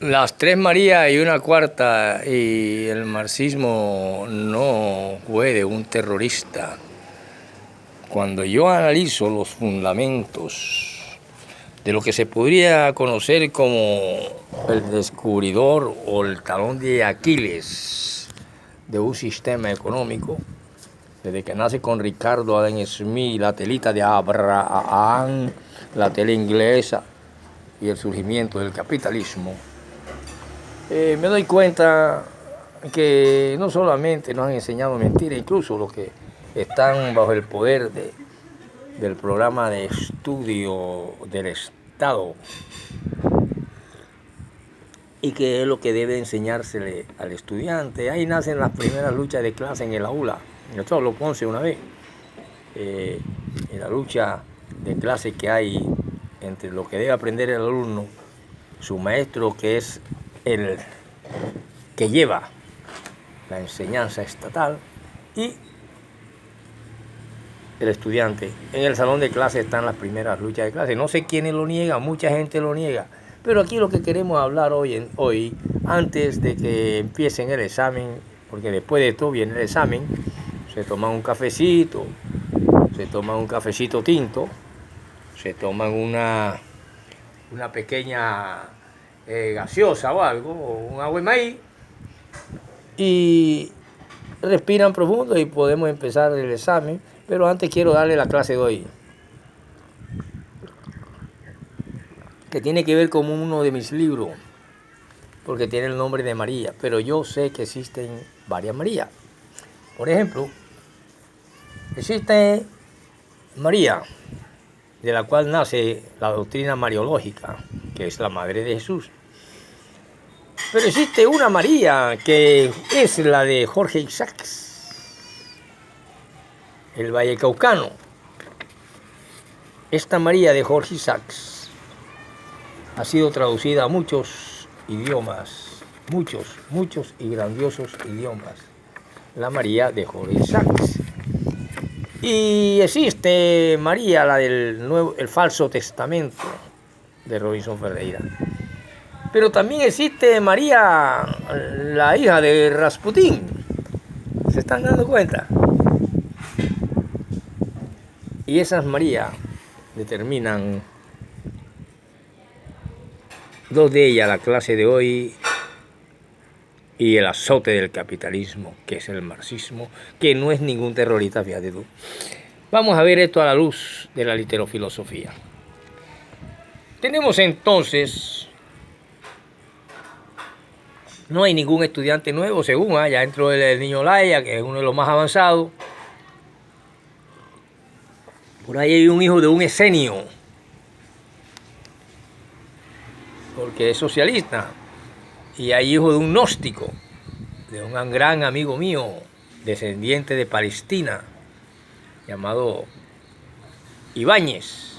Las tres Marías y una cuarta, y el marxismo no fue de un terrorista. Cuando yo analizo los fundamentos de lo que se podría conocer como el descubridor o el talón de Aquiles de un sistema económico, desde que nace con Ricardo Adam Smith, la telita de Abraham, la tela inglesa y el surgimiento del capitalismo, me doy cuenta que no solamente nos han enseñado mentiras, incluso los que están bajo el poder del programa de estudio del Estado, y que es lo que debe enseñársele al estudiante. Ahí nacen las primeras luchas de clase en el aula. Esto lo Ponce una vez, en la lucha de clase que hay entre lo que debe aprender el alumno, su maestro, que es el que lleva la enseñanza estatal, y el estudiante. En el salón de clase están las primeras luchas de clase. No sé quiénes lo niegan, mucha gente lo niega, pero aquí lo que queremos hablar hoy, antes de que empiecen el examen, porque después de todo viene el examen, se toman un cafecito, tinto, se toman una pequeña gaseosa o algo, o un agua de maíz, y respiran profundo y podemos empezar el examen. Pero antes quiero darle la clase de hoy, que tiene que ver con uno de mis libros, porque tiene el nombre de María, pero yo sé que existen varias Marías. Por ejemplo, existe María, de la cual nace la doctrina mariológica, que es la madre de Jesús. Pero existe una María que es la de Jorge Isaacs, el vallecaucano. Esta María de Jorge Isaacs ha sido traducida a muchos idiomas, muchos y grandiosos idiomas. La María de Jorge Isaacs. Y existe María, la el Falso Testamento de Robinson Ferreira. Pero también existe María, la hija de Rasputín. ¿Se están dando cuenta? Y esas Marías determinan, dos de ellas, la clase de hoy, y el azote del capitalismo, que es el marxismo, que no es ningún terrorista, fíjate tú. Vamos a ver esto a la luz de la literofilosofía. Tenemos entonces, no hay ningún estudiante nuevo, según ya entró el niño Laya, que es uno de los más avanzados. Por ahí hay un hijo de un esenio, porque es socialista, y hay hijo de un gnóstico, de un gran amigo mío, descendiente de Palestina, llamado Ibáñez.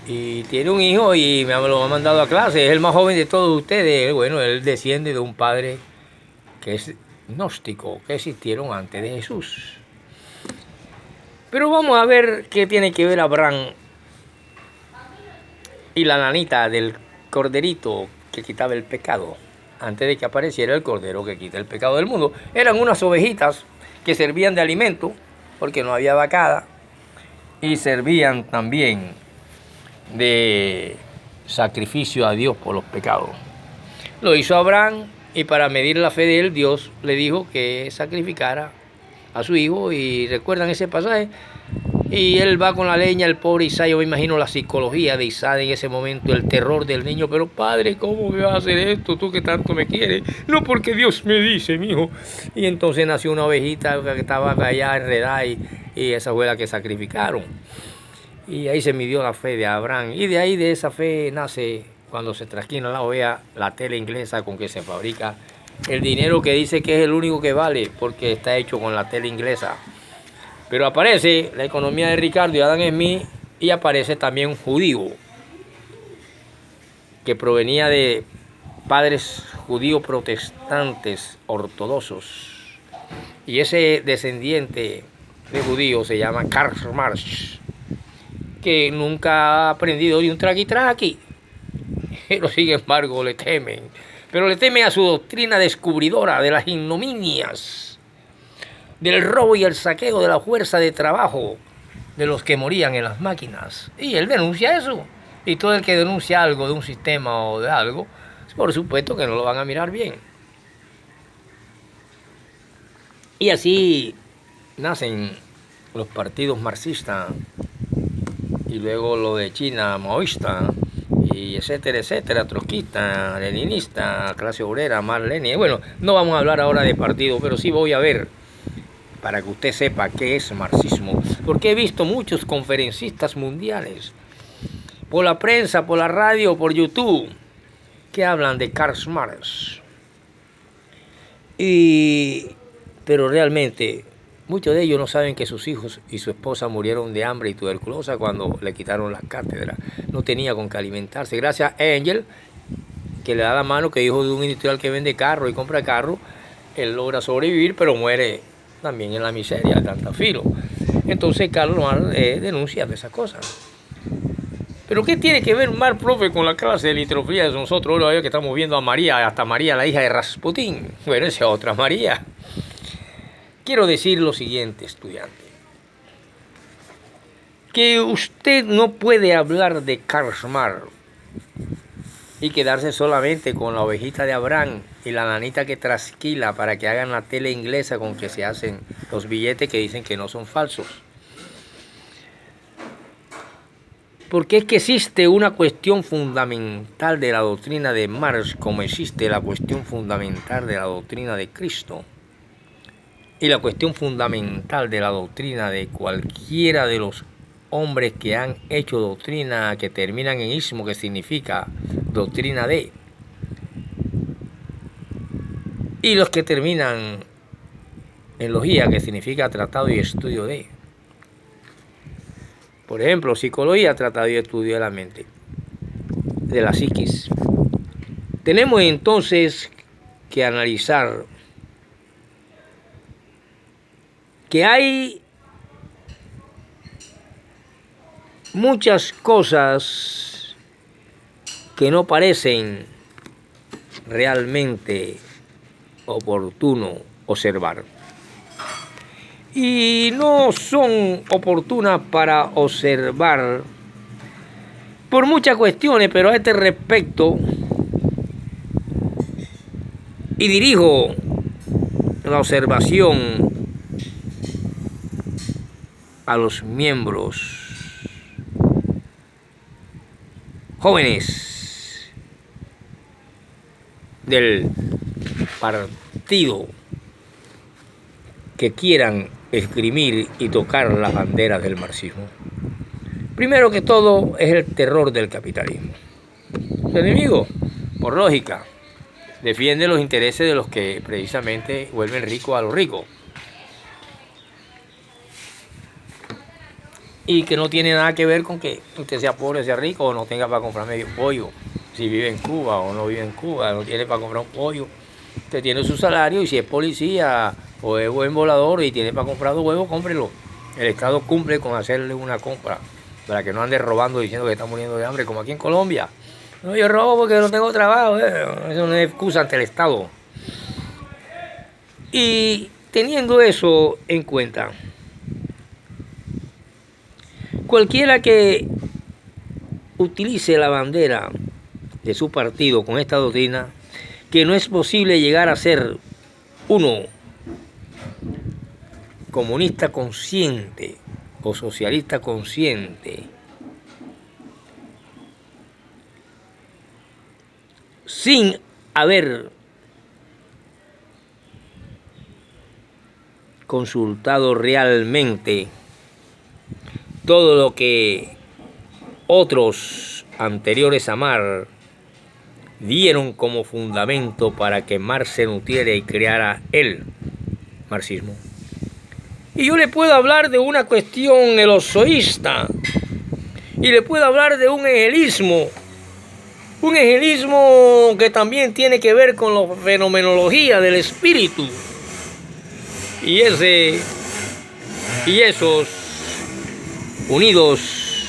Y tiene un hijo y me lo ha mandado a clase, es el más joven de todos ustedes. Bueno, él desciende de un padre que es gnóstico, que existieron antes de Jesús. Pero vamos a ver qué tiene que ver Abraham y la nanita del corderito que quitaba el pecado. Antes de que apareciera el cordero que quita el pecado del mundo, eran unas ovejitas que servían de alimento, porque no había vacada, y servían también de sacrificio a Dios por los pecados. Lo hizo Abraham, y para medir la fe de él, Dios le dijo que sacrificara a su hijo. Y recuerdan ese pasaje, y él va con la leña, el pobre Isaac. Yo me imagino la psicología de Isaac en ese momento, el terror del niño. Pero padre, ¿cómo me vas a hacer esto? Tú que tanto me quieres. No, porque Dios me dice, mi hijo. Y entonces nació una ovejita que estaba allá enredada, y esa fue la que sacrificaron. Y ahí se midió la fe de Abraham. Y de ahí, de esa fe, nace, cuando se trasquina la oveja, la tela inglesa con que se fabrica el dinero, que dice que es el único que vale, porque está hecho con la tela inglesa. Pero aparece la economía de Ricardo y Adam Smith, y aparece también un judío que provenía de padres judíos protestantes ortodoxos. Y ese descendiente de judío se llama Karl Marx, que nunca ha aprendido ni un traqui-traqui. pero sin embargo le temen. Pero le temen a su doctrina descubridora de las ignominias, del robo y el saqueo de la fuerza de trabajo de los que morían en las máquinas. Y él denuncia eso. Y todo el que denuncia algo de un sistema o de algo, por supuesto que no lo van a mirar bien. Y así nacen los partidos marxistas y luego lo de China maoísta y etcétera, trotskista, leninista, clase obrera, Marx Lenin. Bueno, no vamos a hablar ahora de partido, pero sí voy a ver, para que usted sepa qué es marxismo, porque he visto muchos conferencistas mundiales, por la prensa, por la radio, por YouTube, que hablan de Karl Marx. Pero realmente muchos de ellos no saben que sus hijos y su esposa murieron de hambre y tuberculosa cuando le quitaron las cátedras. No tenía con qué alimentarse. Gracias a Engel, que le da la mano, que hijo de un industrial que vende carro y compra carro, él logra sobrevivir, pero muere también en la miseria de tanta filo. Entonces Karl Marx denuncia de esas cosas. Pero ¿qué tiene que ver Marx, profe, con la clase de litografía de nosotros ahora que estamos viendo a María, hasta María, la hija de Rasputín? Bueno, esa otra María. Quiero decir lo siguiente, estudiante, que usted no puede hablar de Karl Marx y quedarse solamente con la ovejita de Abraham y la nanita que trasquila para que hagan la tele inglesa con que se hacen los billetes que dicen que no son falsos. Porque es que existe una cuestión fundamental de la doctrina de Marx, como existe la cuestión fundamental de la doctrina de Cristo. Y la cuestión fundamental de la doctrina de cualquiera de los hombres que han hecho doctrina que terminan en ismo, que significa doctrina de, y los que terminan en logía, que significa tratado y estudio de. Por ejemplo, psicología, tratado y estudio de la mente, de la psiquis. Tenemos entonces que analizar que hay muchas cosas que no parecen realmente oportuno observar. Y no son oportunas para observar por muchas cuestiones, pero a este respecto, y dirijo la observación a los miembros jóvenes del partido que quieran esgrimir y tocar las banderas del marxismo. Primero que todo es el terror del capitalismo. El enemigo, por lógica, defiende los intereses de los que precisamente vuelven ricos a los ricos. Y que no tiene nada que ver con que usted sea pobre, sea rico o no tenga para comprar medio pollo. Si vive en Cuba o no vive en Cuba, no tiene para comprar un pollo. Usted tiene su salario y si es policía o es buen volador y tiene para comprar 2 huevos, cómprelo. El Estado cumple con hacerle una compra para que no ande robando diciendo que está muriendo de hambre, como aquí en Colombia. No, yo robo porque no tengo trabajo. Eso no es excusa ante el Estado. Y teniendo eso en cuenta, cualquiera que utilice la bandera de su partido con esta doctrina, que no es posible llegar a ser uno comunista consciente o socialista consciente sin haber consultado realmente todo lo que otros anteriores a Marx dieron como fundamento para que Marx se nutriera y creara el marxismo. Y yo le puedo hablar de una cuestión elozoísta y le puedo hablar de un hegelismo que también tiene que ver con la fenomenología del espíritu. Y esos unidos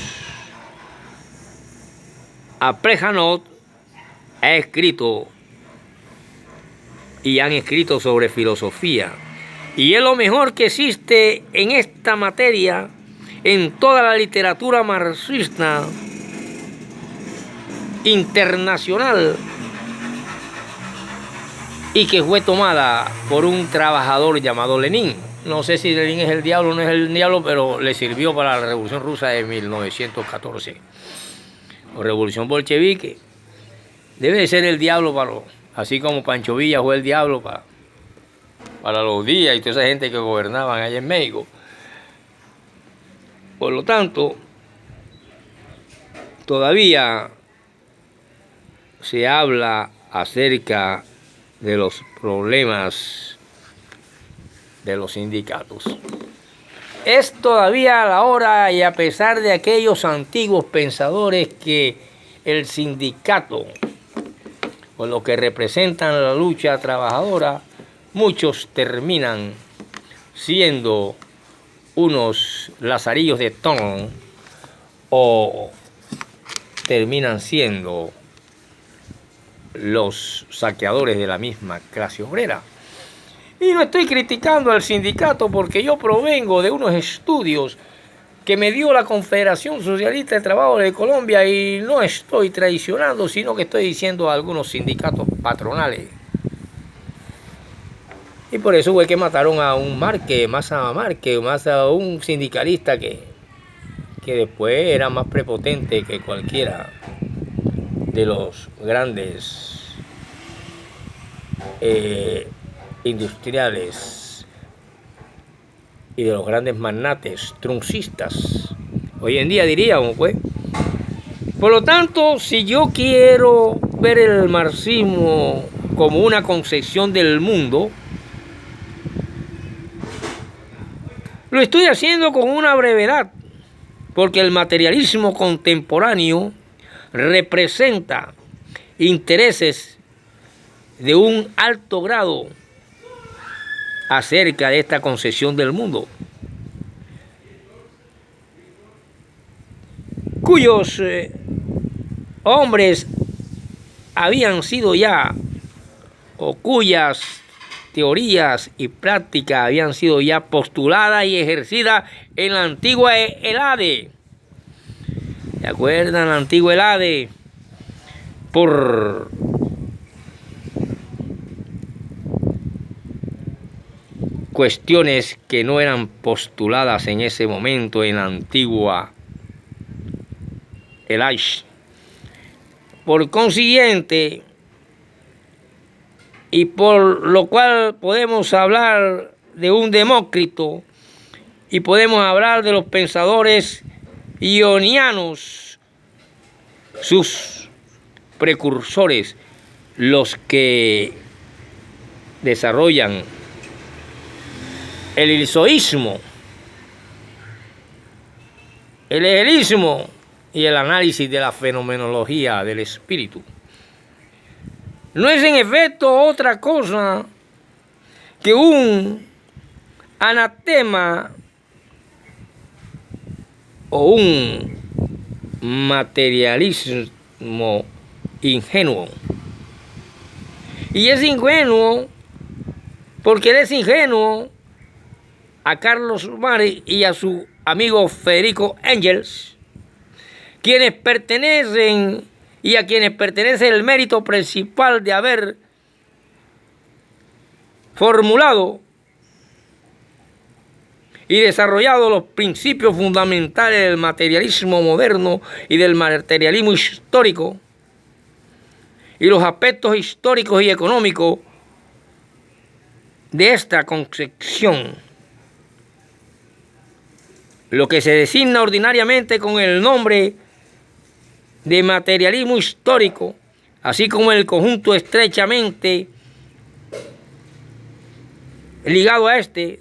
a Plejánov ha escrito y han escrito sobre filosofía. Y es lo mejor que existe en esta materia, en toda la literatura marxista internacional, y que fue tomada por un trabajador llamado Lenin. No sé si Lenin es el diablo o no es el diablo, pero le sirvió para la Revolución Rusa de 1914. O Revolución Bolchevique. Debe de ser el diablo así como Pancho Villa fue el diablo para los días y toda esa gente que gobernaban allá en México. Por lo tanto, todavía se habla acerca de los problemas de los sindicatos. Es todavía la hora, y a pesar de aquellos antiguos pensadores, que el sindicato, o lo que representan la lucha trabajadora, muchos terminan siendo unos lazarillos de ton, o terminan siendo los saqueadores de la misma clase obrera. Y no estoy criticando al sindicato, porque yo provengo de unos estudios que me dio la Confederación Socialista de Trabajadores de Colombia, y no estoy traicionando, sino que estoy diciendo a algunos sindicatos patronales. Y por eso fue que mataron a un Márquez, más a un sindicalista que después era más prepotente que cualquiera de los grandes industriales y de los grandes magnates truncistas. Hoy en día diríamos, pues. Por lo tanto, si yo quiero ver el marxismo como una concepción del mundo, lo estoy haciendo con una brevedad, porque el materialismo contemporáneo representa intereses de un alto grado acerca de esta concepción del mundo, cuyos hombres habían sido ya, o cuyas teorías y prácticas habían sido ya postuladas y ejercidas en la antigua Helade. ¿Se acuerdan la antigua Helade? Por cuestiones que no eran postuladas en ese momento en la antigua Helade. Por consiguiente, y por lo cual podemos hablar de un Demócrito, y podemos hablar de los pensadores ionianos, sus precursores, los que desarrollan el ilizoísmo, el hegelismo y el análisis de la fenomenología del espíritu. No es en efecto otra cosa que un anatema o un materialismo ingenuo. Y es ingenuo porque él es ingenuo a Carlos Marx y a su amigo Federico Engels, quienes pertenecen y a quienes pertenece el mérito principal de haber formulado y desarrollado los principios fundamentales del materialismo moderno y del materialismo histórico, y los aspectos históricos y económicos de esta concepción, lo que se designa ordinariamente con el nombre de materialismo histórico, así como el conjunto estrechamente ligado a este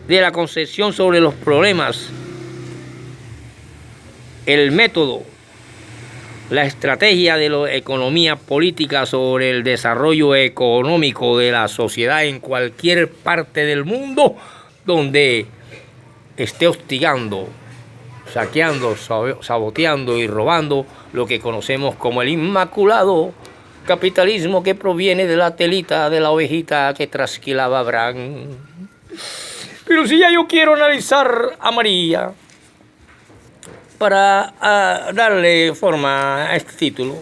de la concepción sobre los problemas, el método, la estrategia de la economía política sobre el desarrollo económico de la sociedad en cualquier parte del mundo donde esté hostigando, saqueando, saboteando y robando lo que conocemos como el inmaculado Capitalismo que proviene de la telita de la ovejita que trasquilaba Abraham. Pero si ya yo quiero analizar a María para darle forma a este título,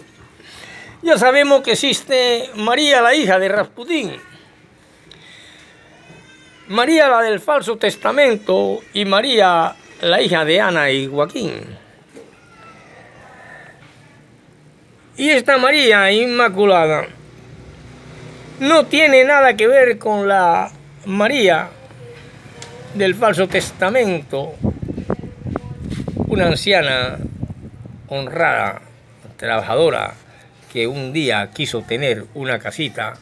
ya sabemos que existe María, la hija de Rasputín, María, la del Falso Testamento, y María, la hija de Ana y Joaquín. Y esta María Inmaculada no tiene nada que ver con la María del Falso Testamento, una anciana honrada, trabajadora, que un día quiso tener una casita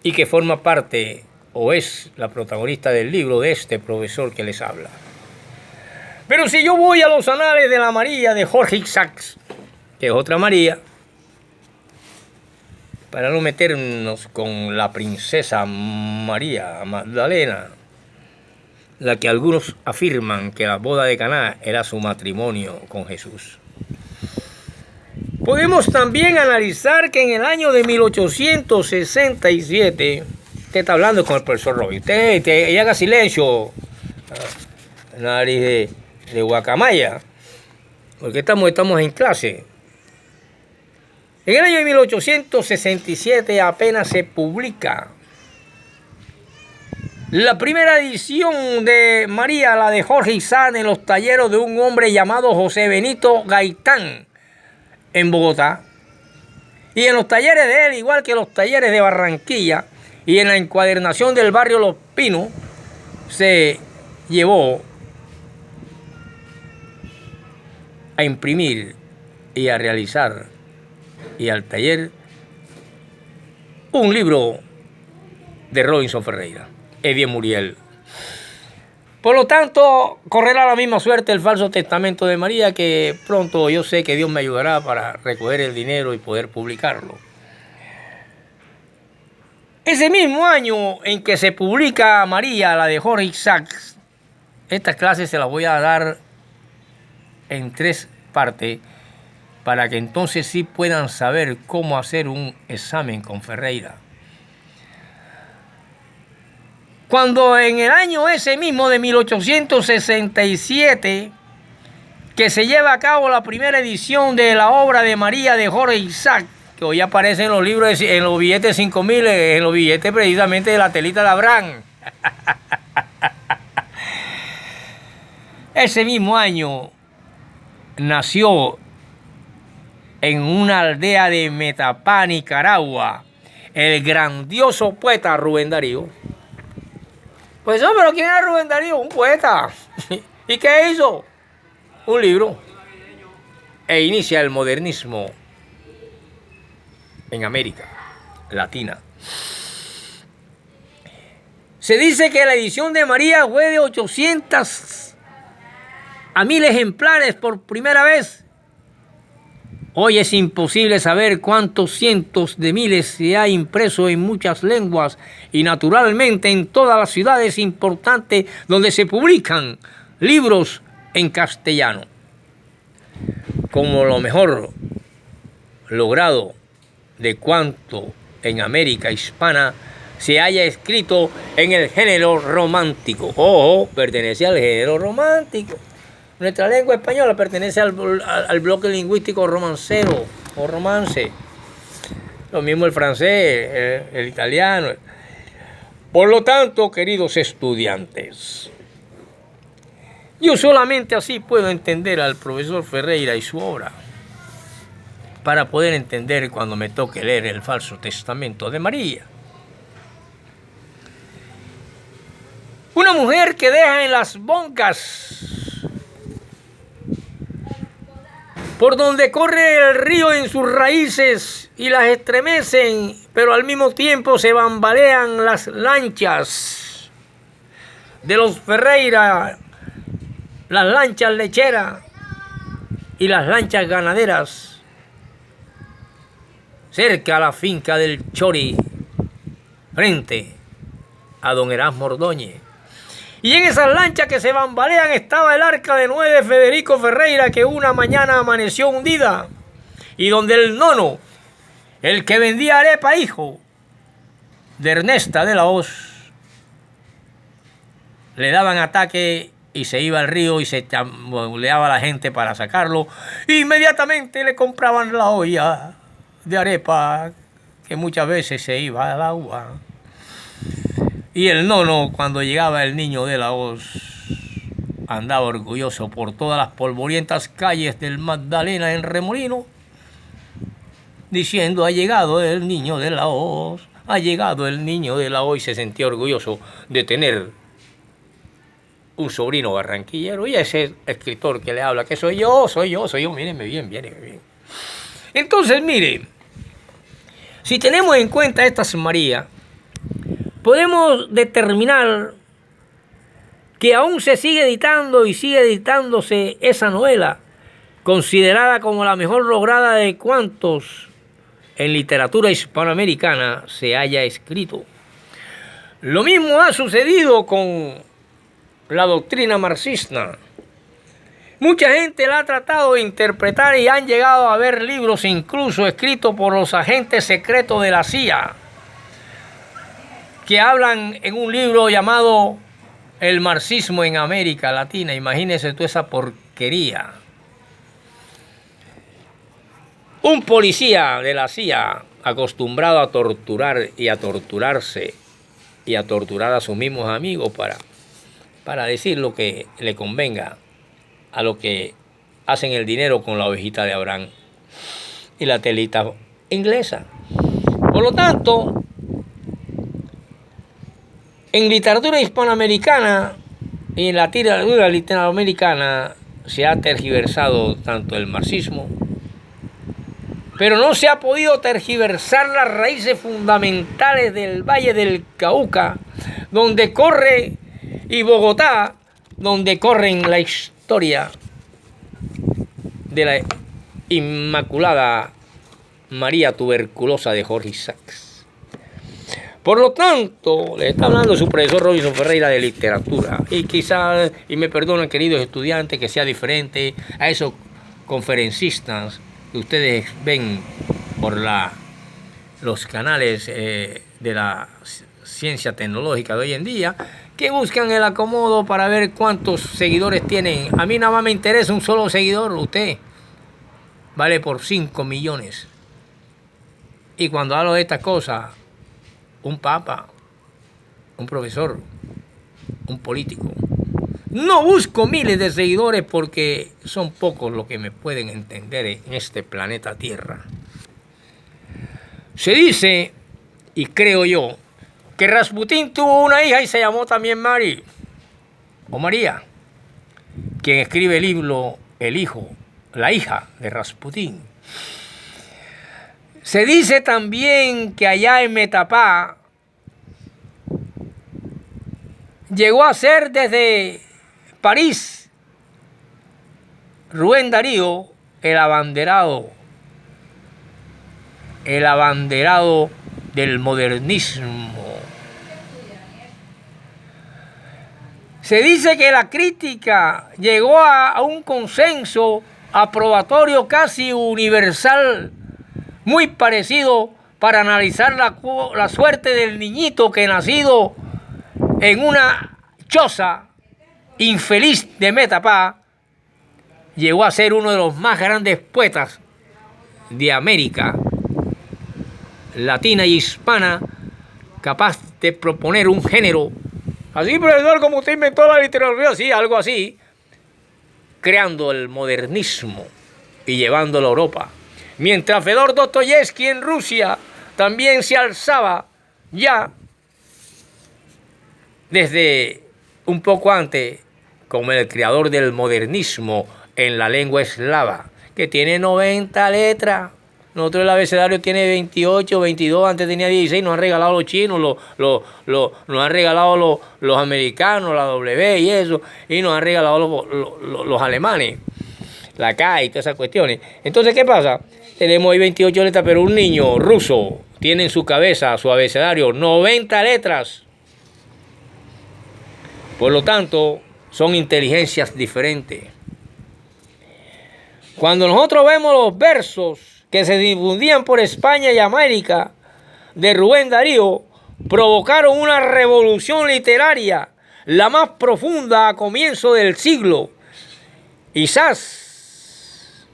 y que forma parte o es la protagonista del libro de este profesor que les habla. Pero si yo voy a los anales de la María de Jorge Isaacs, que es otra María, para no meternos con la princesa María Magdalena, la que algunos afirman que la boda de Caná era su matrimonio con Jesús. Podemos también analizar que en el año de 1867, usted está hablando con el profesor Roy, usted haga silencio, nariz de guacamaya, porque estamos en clase. En el año de 1867 apenas se publica la primera edición de María, la de Jorge Isaacs, en los talleres de un hombre llamado José Benito Gaitán, en Bogotá. Y en los talleres de él, igual que los talleres de Barranquilla, y en la encuadernación del barrio Los Pinos, se llevó a imprimir y a realizar y al taller un libro de Robinson Ferreira, Edien Muriel. Por lo tanto, correrá la misma suerte el Falso Testamento de María, que pronto yo sé que Dios me ayudará para recoger el dinero y poder publicarlo. Ese mismo año en que se publica María, la de Jorge Isaacs, estas clases se las voy a dar en 3 partes, para que entonces sí puedan saber cómo hacer un examen con Ferreira. Cuando en el año ese mismo de 1867, que se lleva a cabo la primera edición de la obra de María de Jorge Isaacs, que hoy aparece en los libros, en los billetes 5.000, en los billetes precisamente de la telita de Abraham. Ese mismo año nació en una aldea de Metapá, Nicaragua, el grandioso poeta Rubén Darío. Pues no, pero ¿quién era Rubén Darío? Un poeta. ¿Y qué hizo? Un libro. E inicia el modernismo en América Latina. Se dice que la edición de María fue de 800 a 1000 ejemplares por primera vez. Hoy es imposible saber cuántos cientos de miles se ha impreso en muchas lenguas y naturalmente en todas las ciudades importantes donde se publican libros en castellano. Como lo mejor logrado de cuanto en América hispana se haya escrito en el género romántico. Ojo, pertenece al género romántico. Nuestra lengua española pertenece al bloque lingüístico romancero o romance. Lo mismo el francés, el italiano. Por lo tanto, queridos estudiantes, yo solamente así puedo entender al profesor Ferreira y su obra, para poder entender cuando me toque leer el Falso Testamento de María. Una mujer que deja en las boncas por donde corre el río en sus raíces y las estremecen, pero al mismo tiempo se bambalean las lanchas de los Ferreira, las lanchas lecheras y las lanchas ganaderas, cerca a la finca del Chori, frente a don Erasmo Ordóñez. Y en esas lanchas que se bambalean estaba el arca de Noé de Federico Ferreira, que una mañana amaneció hundida. y donde el nono, el que vendía arepa, hijo de Ernesta de la Hoz, le daban ataque y se iba al río y se chamboleaba a la gente para sacarlo. Inmediatamente le compraban la olla de arepa, que muchas veces se iba al agua. Y el nono, cuando llegaba el niño de la Hoz, andaba orgulloso por todas las polvorientas calles del Magdalena en Remolino, diciendo: ha llegado el niño de la Hoz, ha llegado el niño de la Hoz, y se sentía orgulloso de tener un sobrino barranquillero. Y ese escritor que le habla, que soy yo, mírenme bien. Entonces, mire, si tenemos en cuenta estas Marías, podemos determinar que aún se sigue editando y sigue editándose esa novela, considerada como la mejor lograda de cuantos en literatura hispanoamericana se haya escrito. Lo mismo ha sucedido con la doctrina marxista. Mucha gente la ha tratado de interpretar y han llegado a ver libros incluso escritos por los agentes secretos de la CIA, que hablan en un libro llamado El marxismo en América Latina. Imagínese tú esa porquería. Un policía de la CIA acostumbrado a torturar y a torturarse y a torturar a sus mismos amigos para decir lo que le convenga a lo que hacen el dinero con la ovejita de Abraham y la telita inglesa. Por lo tanto, en literatura hispanoamericana y en la literatura latinoamericana se ha tergiversado tanto el marxismo, pero no se ha podido tergiversar las raíces fundamentales del Valle del Cauca, donde corre, y Bogotá, donde corren la historia de la Inmaculada María Tuberculosa de Jorge Isaacs. Por lo tanto, le está hablando su profesor Robinson Ferreira de literatura. Y quizás, y me perdonen queridos estudiantes, que sea diferente a esos conferencistas que ustedes ven por los canales de la ciencia tecnológica de hoy en día, que buscan el acomodo para ver cuántos seguidores tienen. A mí nada más me interesa un solo seguidor. Usted vale por 5 millones. Y cuando hablo de estas cosas, un papa, un profesor, un político, no busco miles de seguidores, porque son pocos los que me pueden entender en este planeta Tierra. Se dice, y creo yo, que Rasputín tuvo una hija y se llamó también Mari, o María, quien escribe el libro La hija de Rasputín. Se dice también que allá en Metapá llegó a ser desde París Rubén Darío el abanderado del modernismo. Se dice que la crítica llegó a un consenso aprobatorio casi universal, muy parecido, para analizar la suerte del niñito que, nacido en una choza infeliz de Metapá, llegó a ser uno de los más grandes poetas de América Latina y hispana, capaz de proponer un género así, profesor, como usted inventó la literatura, sí, algo así, creando el modernismo y llevándolo a Europa. Mientras Fedor Dostoyevsky en Rusia también se alzaba ya desde un poco antes como el creador del modernismo en la lengua eslava, que tiene 90 letras. Nosotros el abecedario tiene 28, 22, antes tenía 16, nos han regalado los chinos, nos han regalado los americanos, la W y eso, y nos han regalado los alemanes, la K y todas esas cuestiones. Entonces, ¿qué pasa? Tenemos ahí 28 letras, pero un niño ruso tiene en su cabeza, su abecedario, 90 letras. Por lo tanto, son inteligencias diferentes. Cuando nosotros vemos los versos que se difundían por España y América de Rubén Darío provocaron una revolución literaria, la más profunda a comienzo del siglo. Quizás,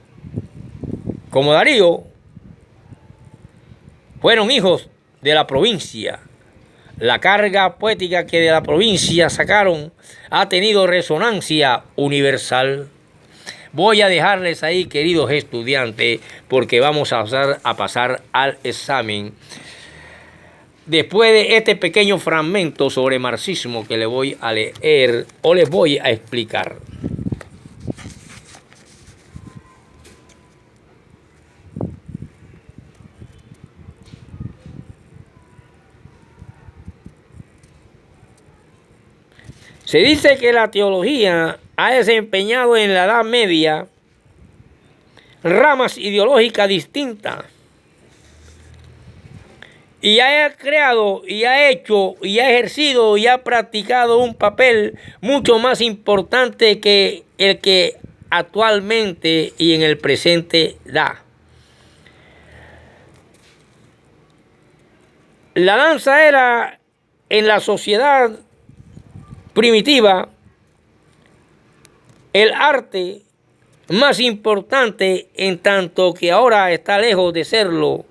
como Darío, fueron hijos de la provincia. La carga poética que de la provincia sacaron ha tenido resonancia universal. Voy a dejarles ahí, queridos estudiantes, porque vamos a pasar al examen. Después de este pequeño fragmento sobre marxismo que les voy a leer o les voy a explicar. Se dice que la teología ha desempeñado en la Edad Media ramas ideológicas distintas y ha creado y ha hecho y ha ejercido y ha practicado un papel mucho más importante que el que actualmente y en el presente da. La danza era en la sociedad primitiva el arte más importante, en tanto que ahora está lejos de serlo.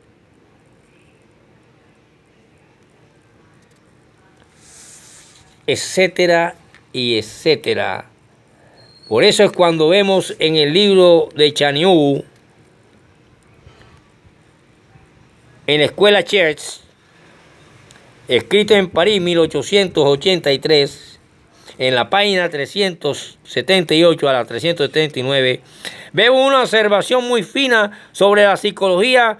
Etcétera y etcétera. Por eso es cuando vemos en el libro de Chaniou, en la escuela Church, escrito en París 1883, en la página 378 a la 379, vemos una observación muy fina sobre la psicología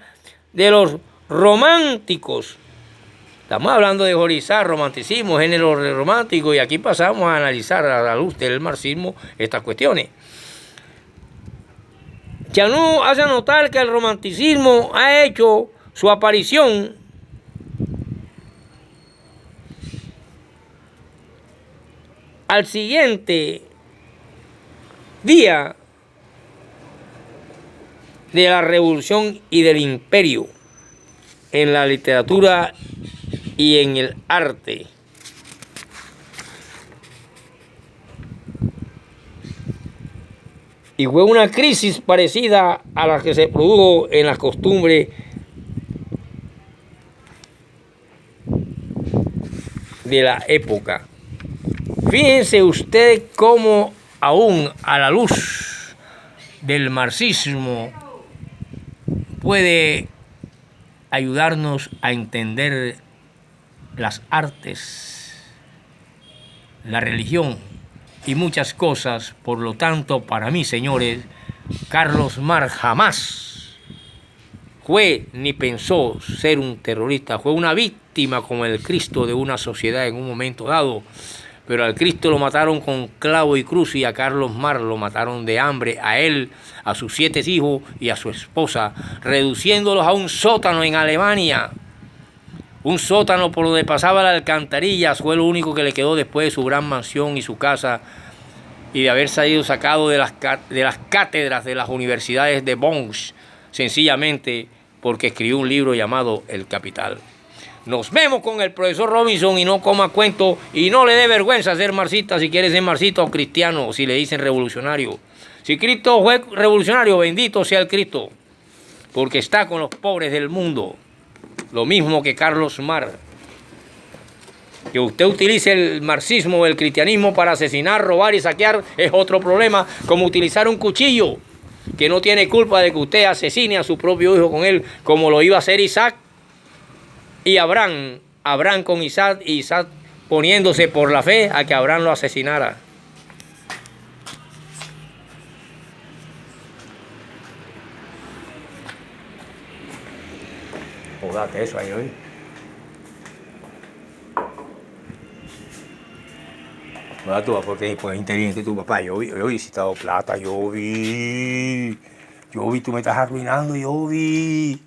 de los románticos. Estamos hablando de teorizar romanticismo, género romántico, y aquí pasamos a analizar a la luz del marxismo estas cuestiones. Chaniou hace notar que el romanticismo ha hecho su aparición al siguiente día de la revolución y del imperio en la literatura y en el arte. Y fue una crisis parecida a la que se produjo en las costumbres de la época. Fíjense ustedes cómo aún a la luz del marxismo puede ayudarnos a entender las artes, la religión y muchas cosas. Por lo tanto, para mí, señores, Carlos Marx jamás fue ni pensó ser un terrorista. Fue una víctima como el Cristo de una sociedad en un momento dado. Pero al Cristo lo mataron con clavo y cruz, y a Carlos Marx lo mataron de hambre, a él, a sus 7 hijos y a su esposa, reduciéndolos a un sótano en Alemania. Un sótano por donde pasaba la alcantarilla, fue lo único que le quedó después de su gran mansión y su casa, y de haber salido sacado de las cátedras de las universidades de Bonn, sencillamente porque escribió un libro llamado El Capital. Nos vemos con el profesor Robinson, y no coma cuento, y no le dé vergüenza ser marxista si quiere ser marxista o cristiano, si le dicen revolucionario. Si Cristo fue revolucionario, bendito sea el Cristo, porque está con los pobres del mundo. Lo mismo que Carlos Marx. Que usted utilice el marxismo o el cristianismo para asesinar, robar y saquear es otro problema, como utilizar un cuchillo, que no tiene culpa de que usted asesine a su propio hijo con él, como lo iba a hacer Isaac y Abraham con Isaac, y Isaac poniéndose por la fe a que Abraham lo asesinara. Jodate eso ahí hoy. Tú, porque pues inteligente tu papá. Yo vi visitado plata, yo vi, tú me estás arruinando, yo vi.